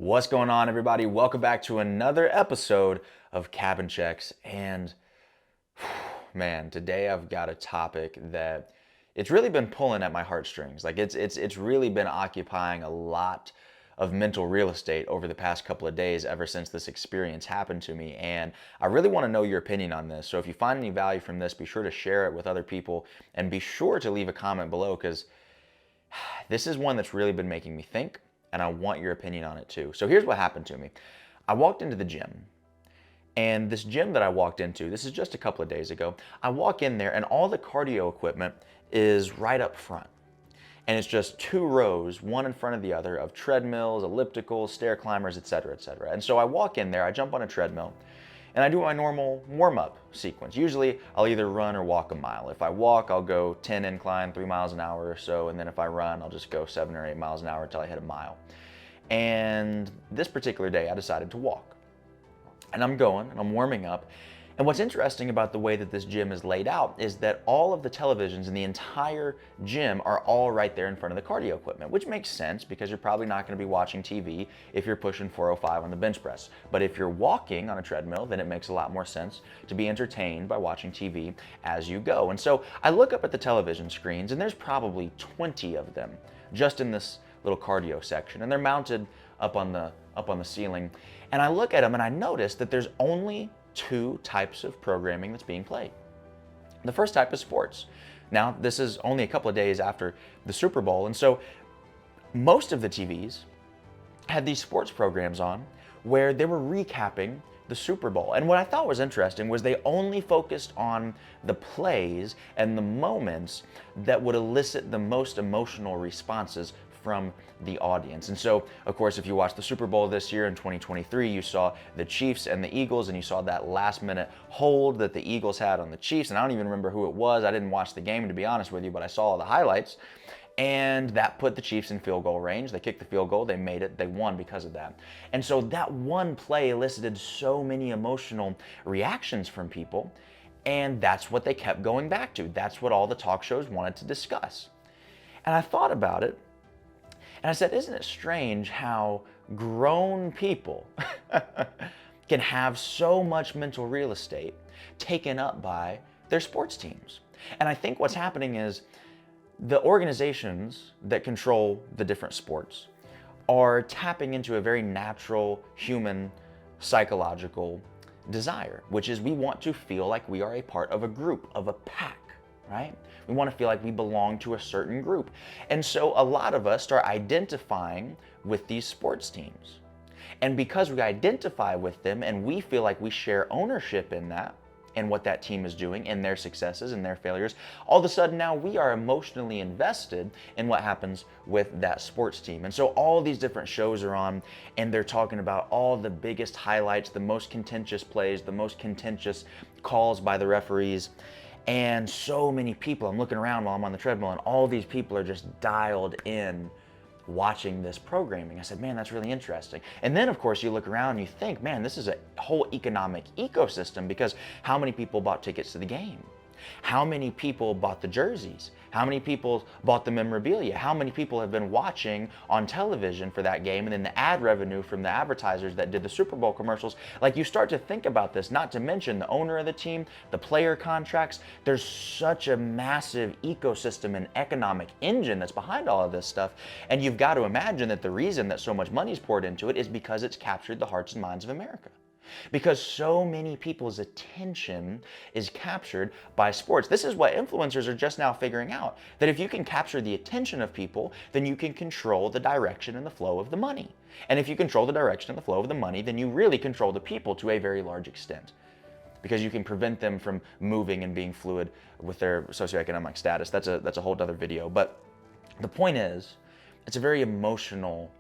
What's going on, everybody? Welcome back to another episode of Cabin Checks. And man, today I've got a topic that it's really been pulling at my heartstrings. Like it's really been occupying a lot of mental real estate over the past couple of days ever since this experience happened to me. And I really want to know your opinion on this. So if you find any value from this, be sure to share it with other people and be sure to leave a comment below because this is one that's really been making me think, and I want your opinion on it too. So here's what happened to me. I walked into the gym, and this gym that I walked into, this is just a couple of days ago, I walk in there and all the cardio equipment is right up front. And it's just two rows, one in front of the other, of treadmills, ellipticals, stair climbers, etc., etc. And so I walk in there, I jump on a treadmill, and I do my normal warm-up sequence. Usually, I'll either run or walk a mile. If I walk, I'll go 10 incline, 3 miles an hour or so, and then if I run, I'll just go 7 or 8 miles an hour until I hit a mile. And this particular day, I decided to walk. And I'm going, and I'm warming up. And what's interesting about the way that this gym is laid out is that all of the televisions in the entire gym are all right there in front of the cardio equipment, which makes sense because you're probably not going to be watching TV if you're pushing 405 on the bench press. But if you're walking on a treadmill, then it makes a lot more sense to be entertained by watching TV as you go. And so I look up at the television screens, and there's probably 20 of them just in this little cardio section, and they're mounted up on the ceiling. And I look at them and I notice that there's only two types of programming that's being played. The first type is sports. Now, this is only a couple of days after the Super Bowl, and so most of the TVs had these sports programs on where they were recapping the Super Bowl. And what I thought was interesting was they only focused on the plays and the moments that would elicit the most emotional responses from the audience. And so, of course, if you watched the Super Bowl this year in 2023, you saw the Chiefs and the Eagles, and you saw that last minute hold that the Eagles had on the Chiefs. And I don't even remember who it was. I didn't watch the game, to be honest with you, but I saw all the highlights. And that put the Chiefs in field goal range. They kicked the field goal, they made it, they won because of that. And so that one play elicited so many emotional reactions from people, and that's what they kept going back to. That's what all the talk shows wanted to discuss. And I thought about it, and I said, isn't it strange how grown people can have so much mental real estate taken up by their sports teams? And I think what's happening is the organizations that control the different sports are tapping into a very natural human psychological desire, which is we want to feel like we are a part of a group, of a pack, right? We want to feel like we belong to a certain group. And so a lot of us start identifying with these sports teams. And because we identify with them and we feel like we share ownership in that, and what that team is doing and their successes and their failures, all of a sudden now we are emotionally invested in what happens with that sports team. And so all these different shows are on, and they're talking about all the biggest highlights, the most contentious plays, the most contentious calls by the referees. And so many people, I'm looking around while I'm on the treadmill, and all these people are just dialed in watching this programming. I said, man, that's really interesting. And then, of course, you look around and you think, man, this is a whole economic ecosystem, because how many people bought tickets to the game? How many people bought the jerseys? How many people bought the memorabilia? How many people have been watching on television for that game? And then the ad revenue from the advertisers that did the Super Bowl commercials. Like, you start to think about this, not to mention the owner of the team, the player contracts. There's such a massive ecosystem and economic engine that's behind all of this stuff. And you've got to imagine that the reason that so much money is poured into it is because it's captured the hearts and minds of America. Because so many people's attention is captured by sports. This is what influencers are just now figuring out, that if you can capture the attention of people, then you can control the direction and the flow of the money. And if you control the direction and the flow of the money, then you really control the people to a very large extent, because you can prevent them from moving and being fluid with their socioeconomic status. That's a whole other video. But the point is, it's a very emotional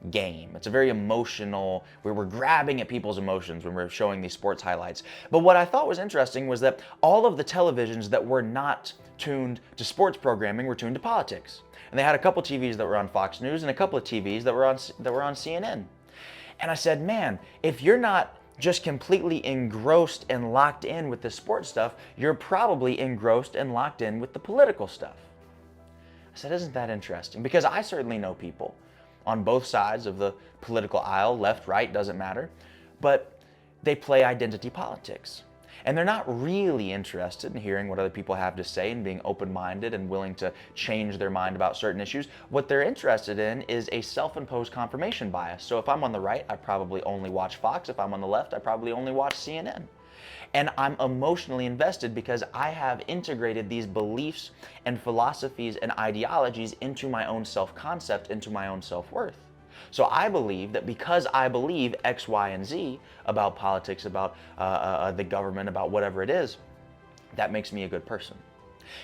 game. It's a very emotional, where we're grabbing at people's emotions when we're showing these sports highlights. But what I thought was interesting was that all of the televisions that were not tuned to sports programming were tuned to politics. And they had a couple TVs that were on Fox News and a couple of TVs that were on CNN. And I said, man, if you're not just completely engrossed and locked in with the sports stuff, you're probably engrossed and locked in with the political stuff. I said, isn't that interesting? Because I certainly know people on both sides of the political aisle, left, right, doesn't matter, but they play identity politics. And they're not really interested in hearing what other people have to say and being open-minded and willing to change their mind about certain issues. What they're interested in is a self-imposed confirmation bias. So if I'm on the right, I probably only watch Fox. If I'm on the left, I probably only watch CNN. And I'm emotionally invested because I have integrated these beliefs and philosophies and ideologies into my own self-concept, into my own self-worth. So I believe that because I believe X, Y, and Z about politics, about the government, about whatever it is, that makes me a good person.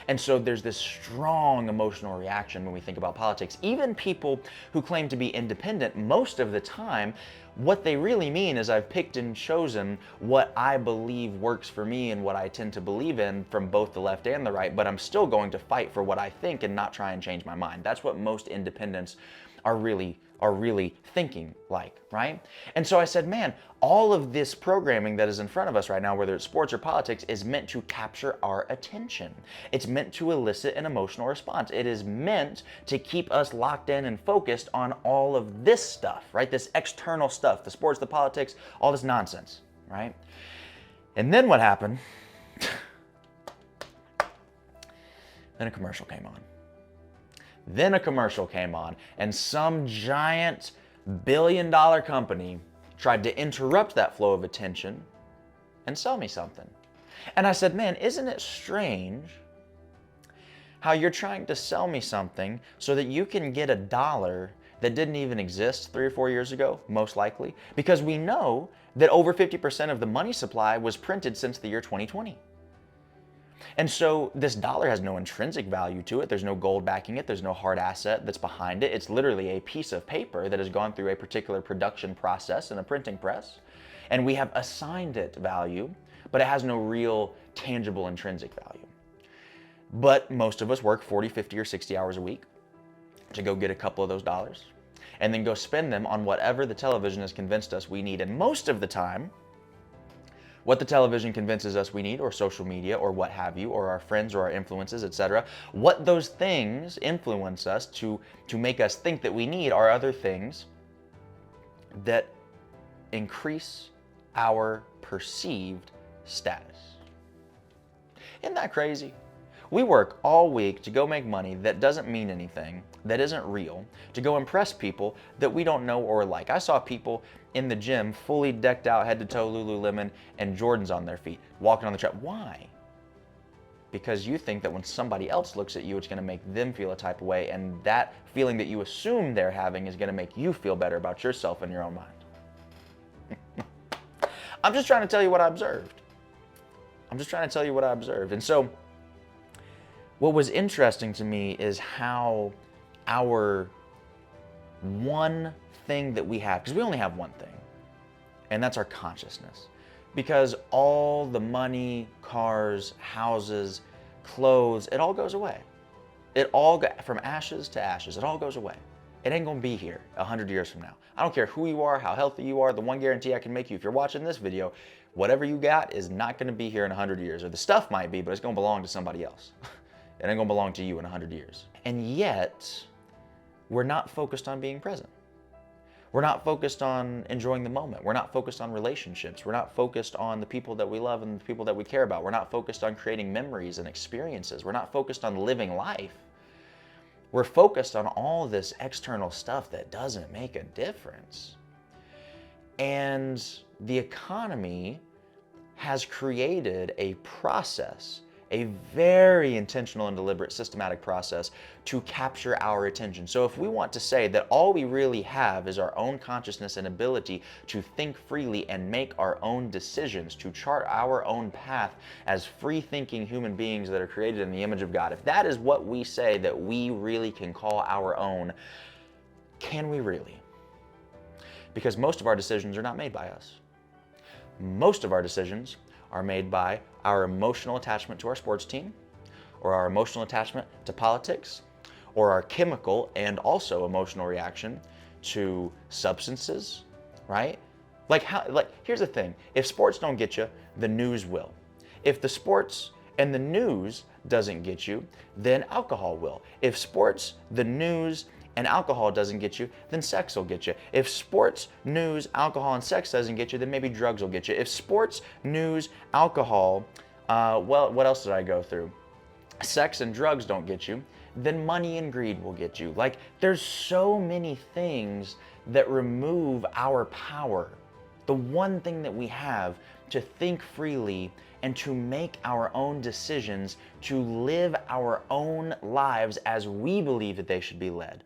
And so there's this strong emotional reaction when we think about politics. Even people who claim to be independent, most of the time, what they really mean is I've picked and chosen what I believe works for me and what I tend to believe in from both the left and the right, but I'm still going to fight for what I think and not try and change my mind. That's what most independents are really thinking like, right? And so I said, man, all of this programming that is in front of us right now, whether it's sports or politics, is meant to capture our attention. It's meant to elicit an emotional response. It is meant to keep us locked in and focused on all of this stuff, right? This external stuff, the sports, the politics, all this nonsense, right? And then what happened? Then a commercial came on. Then a commercial came on, and some giant billion-dollar company tried to interrupt that flow of attention and sell me something. And I said, man, isn't it strange how you're trying to sell me something so that you can get a dollar that didn't even exist 3 or 4 years ago, most likely? Because we know that over 50% of the money supply was printed since the year 2020. And so this dollar has no intrinsic value to it. There's no gold backing it. There's no hard asset that's behind it. It's literally a piece of paper that has gone through a particular production process in a printing press. And we have assigned it value, but it has no real tangible intrinsic value. But most of us work 40, 50, or 60 hours a week to go get a couple of those dollars and then go spend them on whatever the television has convinced us we need. And most of the time, what the television convinces us we need, or social media, or what have you, or our friends, or our influences, etc. What those things influence us to make us think that we need are other things that increase our perceived status. Isn't that crazy? We work all week to go make money that doesn't mean anything, that isn't real, to go impress people that we don't know or like. I saw people in the gym fully decked out head to toe, Lululemon, and Jordans on their feet, walking on the track. Why? Because you think that when somebody else looks at you, it's going to make them feel a type of way, and that feeling that you assume they're having is going to make you feel better about yourself in your own mind. I'm just trying to tell you what I observed. And so what was interesting to me is how our one thing that we have, because we only have one thing, and that's our consciousness. Because all the money, cars, houses, clothes, it all goes away. From ashes to ashes, it all goes away. It ain't gonna be here 100 years from now. I don't care who you are, how healthy you are, the one guarantee I can make you, if you're watching this video, whatever you got is not gonna be here in 100 years. Or the stuff might be, but it's gonna belong to somebody else. It ain't gonna belong to you in 100 years. And yet, we're not focused on being present. We're not focused on enjoying the moment. We're not focused on relationships. We're not focused on the people that we love and the people that we care about. We're not focused on creating memories and experiences. We're not focused on living life. We're focused on all this external stuff that doesn't make a difference. And the economy has created a process, a very intentional and deliberate systematic process to capture our attention. So if we want to say that all we really have is our own consciousness and ability to think freely and make our own decisions, to chart our own path as free-thinking human beings that are created in the image of God, if that is what we say that we really can call our own, can we really? Because most of our decisions are not made by us. Most of our decisions are made by our emotional attachment to our sports team, or our emotional attachment to politics, or our chemical and also emotional reaction to substances, right? Like here's the thing, if sports don't get you, the news will. If the sports and the news doesn't get you, then alcohol will. If sports, the news, and alcohol doesn't get you, then sex will get you. If sports, news, alcohol, and sex doesn't get you, then maybe drugs will get you. If sports, news, alcohol, well, what else did I go through? Sex and drugs don't get you, then money and greed will get you. Like, there's so many things that remove our power. The one thing that we have to think freely and to make our own decisions, to live our own lives as we believe that they should be led.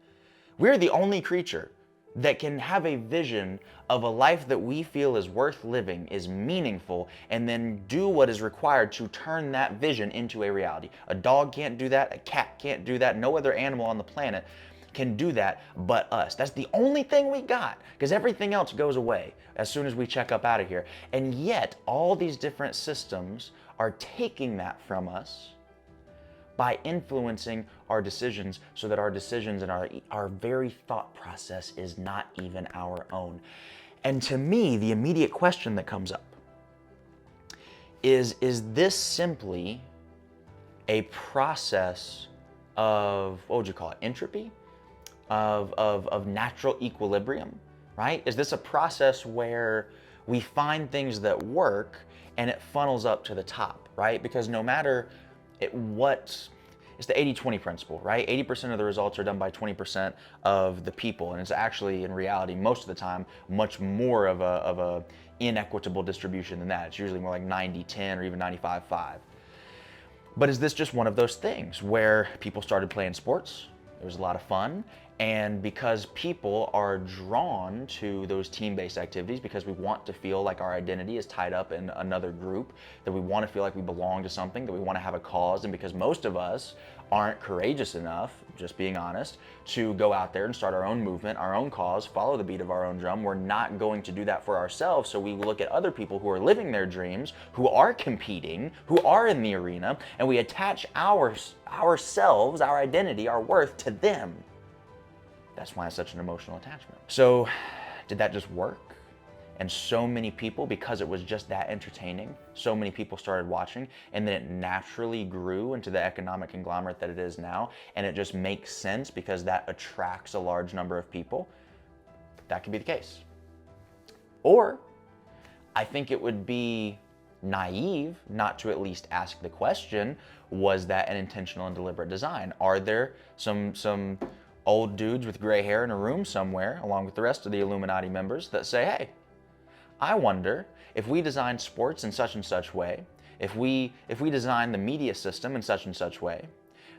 We're the only creature that can have a vision of a life that we feel is worth living, is meaningful, and then do what is required to turn that vision into a reality. A dog can't do that, a cat can't do that, no other animal on the planet can do that but us. That's the only thing we got, because everything else goes away as soon as we check up out of here. And yet, all these different systems are taking that from us by influencing our decisions, so that our decisions and our very thought process is not even our own. And to me, the immediate question that comes up is this simply a process of, what would you call it, entropy? Of natural equilibrium, right? Is this a process where we find things that work and it funnels up to the top, right? Because no matter it's the 80-20 principle, right? 80% of the results are done by 20% of the people. And it's actually, in reality, most of the time, much more of a inequitable distribution than that. It's usually more like 90-10 or even 95-5. But is this just one of those things where people started playing sports? It was a lot of fun. And because people are drawn to those team-based activities, because we want to feel like our identity is tied up in another group, that we want to feel like we belong to something, that we want to have a cause, and because most of us aren't courageous enough, just being honest, to go out there and start our own movement, our own cause, follow the beat of our own drum, we're not going to do that for ourselves. So we look at other people who are living their dreams, who are competing, who are in the arena, and we attach ourselves, our identity, our worth to them. That's why it's such an emotional attachment. So did that just work? And so many people, because it was just that entertaining, so many people started watching, and then it naturally grew into the economic conglomerate that it is now, and it just makes sense because that attracts a large number of people. That could be the case. Or I think it would be naive not to at least ask the question, was that an intentional and deliberate design? Are there some old dudes with gray hair in a room somewhere, along with the rest of the Illuminati members, that say, hey, I wonder if we design sports in such and such way, if we design the media system in such and such way,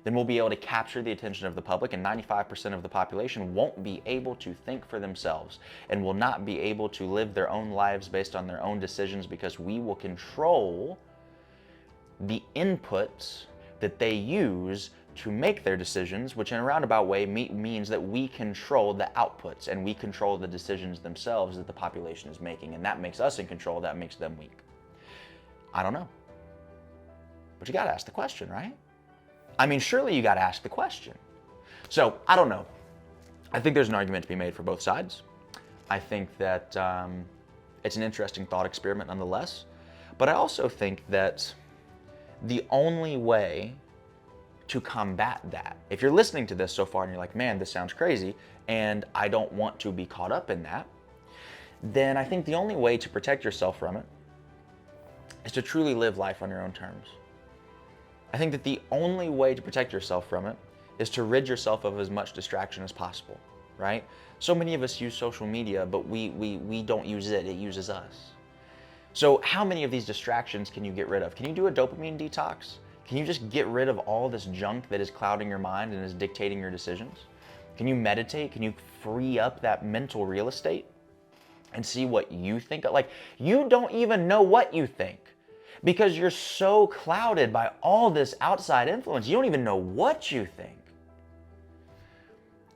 then we'll be able to capture the attention of the public, and 95% of the population won't be able to think for themselves and will not be able to live their own lives based on their own decisions, because we will control the inputs that they use to make their decisions, which in a roundabout way means that we control the outputs and we control the decisions themselves that the population is making. And that makes us in control, that makes them weak. I don't know. But you gotta ask the question, right? I mean, surely you gotta ask the question. So, I don't know. I think there's an argument to be made for both sides. I think that it's an interesting thought experiment nonetheless. But I also think that the only way to combat that, if you're listening to this so far and you're like, man, this sounds crazy, and I don't want to be caught up in that, then I think the only way to protect yourself from it is to truly live life on your own terms. I think that the only way to protect yourself from it is to rid yourself of as much distraction as possible, right? So many of us use social media, but we don't use it, it uses us. So how many of these distractions can you get rid of? Can you do a dopamine detox? Can you just get rid of all this junk that is clouding your mind and is dictating your decisions? Can you meditate? Can you free up that mental real estate and see what you think? Like, you don't even know what you think because you're so clouded by all this outside influence. You don't even know what you think.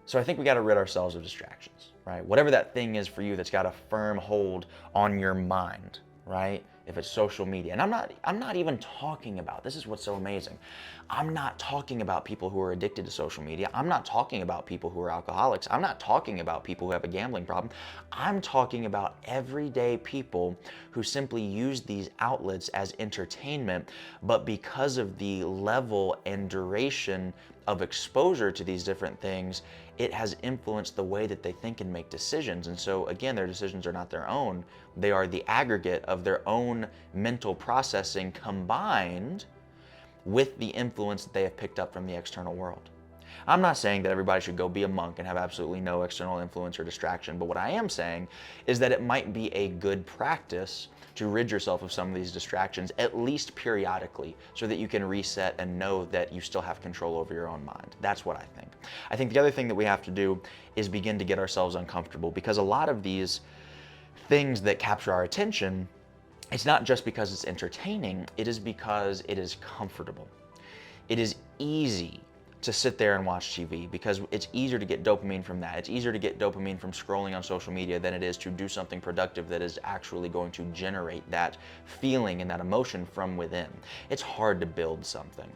So I think we got to rid ourselves of distractions, right? Whatever that thing is for you that's got a firm hold on your mind, right? If it's social media. And I'm not even talking about, this is what's so amazing. I'm not talking about people who are addicted to social media. I'm not talking about people who are alcoholics. I'm not talking about people who have a gambling problem. I'm talking about everyday people who simply use these outlets as entertainment, but because of the level and duration of exposure to these different things, it has influenced the way that they think and make decisions. And so again, their decisions are not their own. They are the aggregate of their own mental processing combined with the influence that they have picked up from the external world. I'm not saying that everybody should go be a monk and have absolutely no external influence or distraction, but what I am saying is that it might be a good practice to rid yourself of some of these distractions, at least periodically, so that you can reset and know that you still have control over your own mind. That's what I think. I think the other thing that we have to do is begin to get ourselves uncomfortable, because a lot of these things that capture our attention, it's not just because it's entertaining, it is because it is comfortable. It is easy to sit there and watch TV because it's easier to get dopamine from that. It's easier to get dopamine from scrolling on social media than it is to do something productive that is actually going to generate that feeling and that emotion from within. It's hard to build something.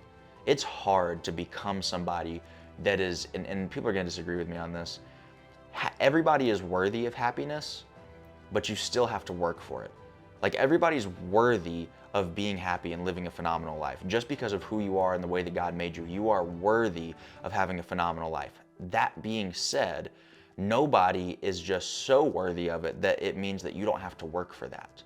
It's hard to become somebody that is, and people are going to disagree with me on this, everybody is worthy of happiness, but you still have to work for it. Like, everybody's worthy of being happy and living a phenomenal life. Just because of who you are and the way that God made you, you are worthy of having a phenomenal life. That being said, nobody is just so worthy of it that it means that you don't have to work for that.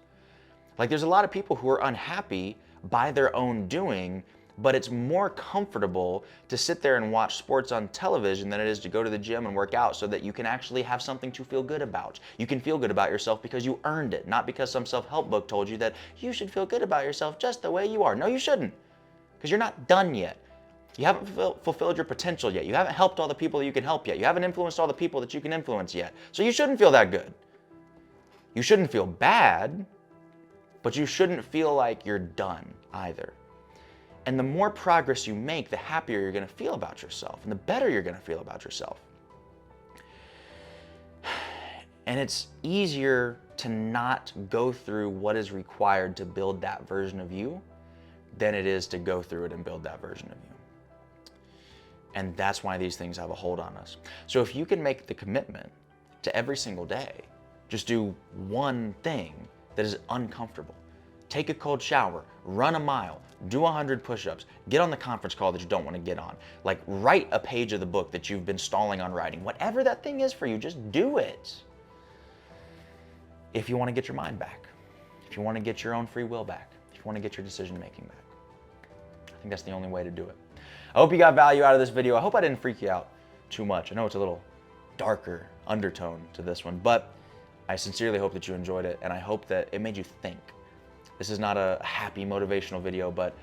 Like, there's a lot of people who are unhappy by their own doing, but it's more comfortable to sit there and watch sports on television than it is to go to the gym and work out, so that you can actually have something to feel good about. You can feel good about yourself because you earned it, not because some self-help book told you that you should feel good about yourself just the way you are. No, you shouldn't, because you're not done yet. You haven't fulfilled your potential yet. You haven't helped all the people that you can help yet. You haven't influenced all the people that you can influence yet. So you shouldn't feel that good. You shouldn't feel bad, but you shouldn't feel like you're done either. And the more progress you make, the happier you're going to feel about yourself, and the better you're going to feel about yourself. And it's easier to not go through what is required to build that version of you than it is to go through it and build that version of you. And that's why these things have a hold on us. So if you can make the commitment to every single day, just do one thing that is uncomfortable. Take a cold shower, run a mile, do 100 push-ups, get on the conference call that you don't want to get on. Like, write a page of the book that you've been stalling on writing. Whatever that thing is for you, just do it. If you want to get your mind back, if you want to get your own free will back, if you want to get your decision-making back. I think that's the only way to do it. I hope you got value out of this video. I hope I didn't freak you out too much. I know it's a little darker undertone to this one, but I sincerely hope that you enjoyed it, and I hope that it made you think. This is not a happy motivational video, but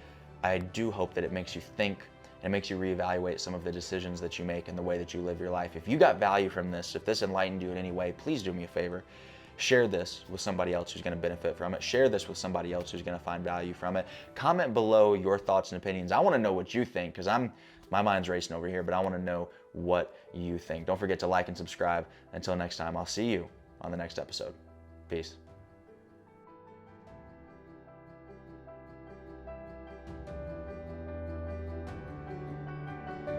I do hope that it makes you think and it makes you reevaluate some of the decisions that you make and the way that you live your life. If you got value from this, if this enlightened you in any way, please do me a favor. Share this with somebody else who's going to benefit from it. Share this with somebody else who's going to find value from it. Comment below your thoughts and opinions. I want to know what you think, because my mind's racing over here, but I want to know what you think. Don't forget to like and subscribe. Until next time, I'll see you on the next episode. Peace.